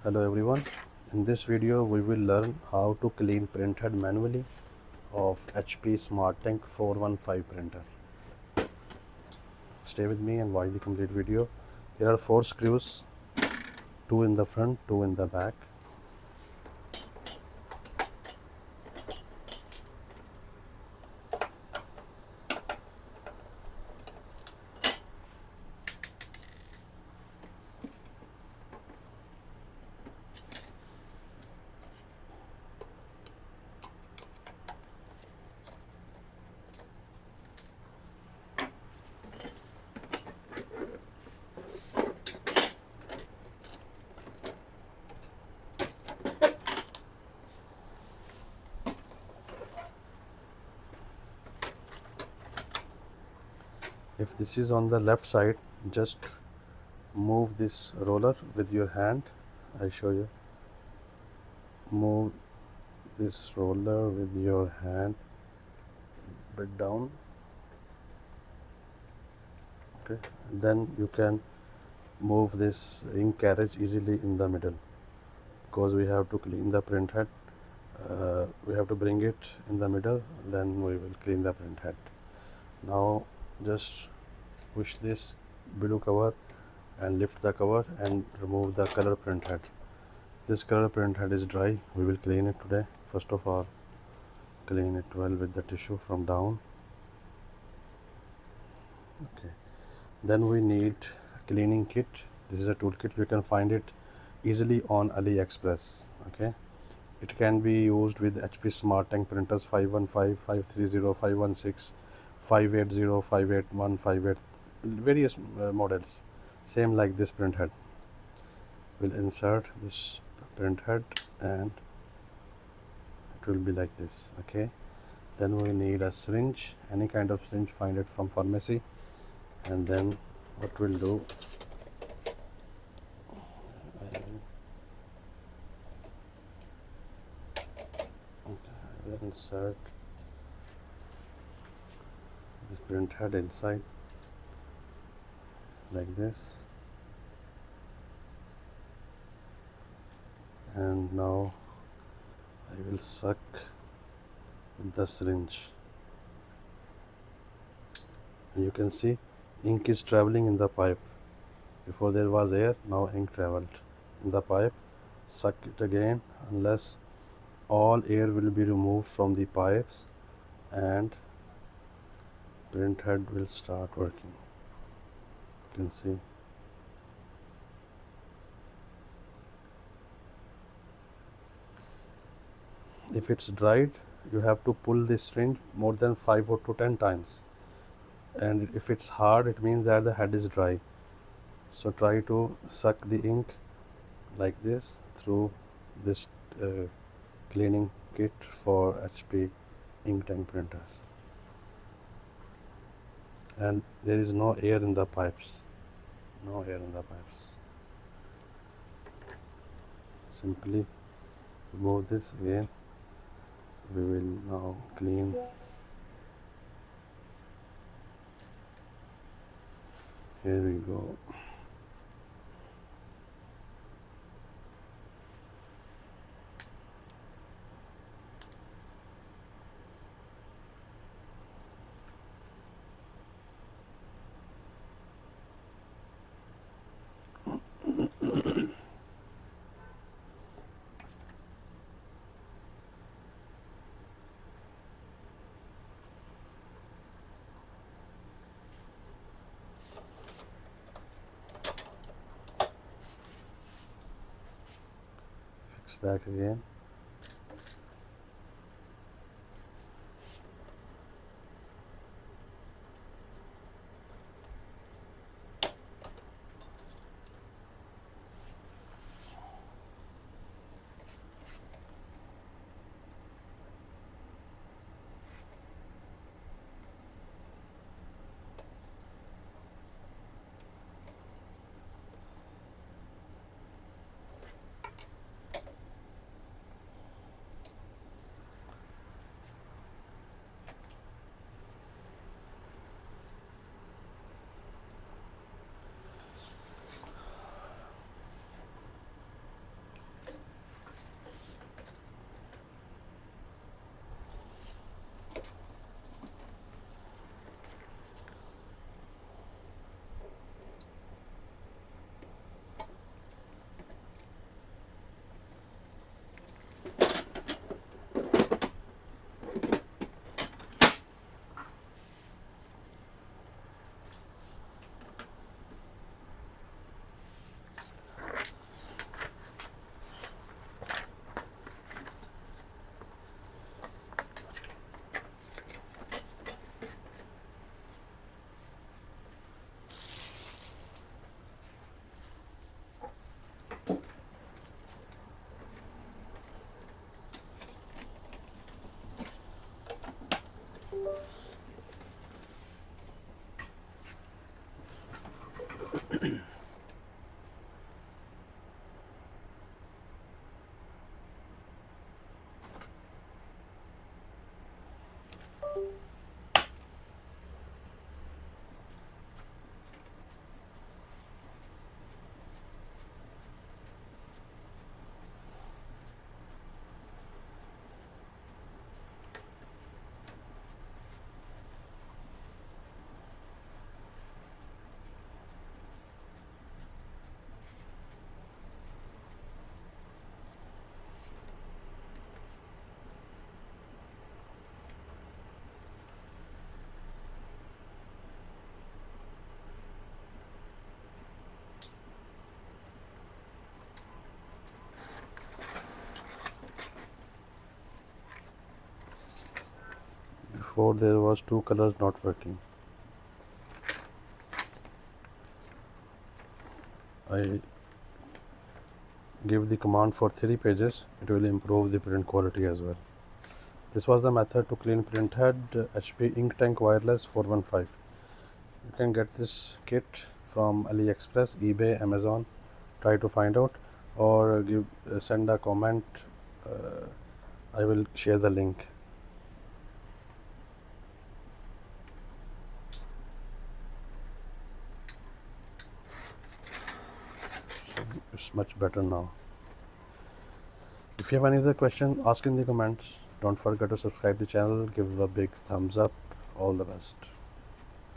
Hello everyone, in this video we will learn how to clean printhead manually of HP Smart Tank 415 printer. Stay with me and watch the complete video. There are 4 screws, 2 in the front, 2 in the back. If this is on the left side, just move this roller with your hand. I show you. Move this roller with your hand bit down. Okay, then you can move this ink carriage easily in the middle, because we have to clean the printhead. We have to bring it in the middle, then we will clean the printhead. Now just push this blue cover and lift the cover and remove the color printhead. This color printhead is dry. We will clean it today. First of all, clean it well with the tissue from down. Okay, then we need a cleaning kit. This is a toolkit. You can find it easily on AliExpress. Okay, it can be used with HP Smart Tank printers 515, 530, 516, 580, 581, 58, various models. Same like this printhead. We'll insert this printhead and it will be like this. Okay, then we need a syringe, any kind of syringe, find it from pharmacy. And then what we'll do, I will insert this printhead inside like this, and now I will suck with the syringe. And you can see ink is traveling in the pipe. Before there was air, now ink traveled in the pipe. Suck it again unless all air will be removed from the pipes and printhead will start working. You can see. If it's dried, you have to pull this syringe more than 5 or to 10 times. And if it's hard, it means that the head is dry. So try to suck the ink like this through this cleaning kit for HP ink tank printers. And there is no air in the pipes. No air in the pipes. Simply remove this again. We will now clean. Here we go. Fix back again. before there was two colors not working. I give the command for 3 pages, it will improve the print quality as well. This was the method to clean print head, HP ink tank wireless 415. You can get this kit from AliExpress, eBay, Amazon. Try to find out, or send a comment. I will share the link. It's much better now. If you have any other question, ask in the comments. Don't forget to subscribe the channel, give a big thumbs up. All the best.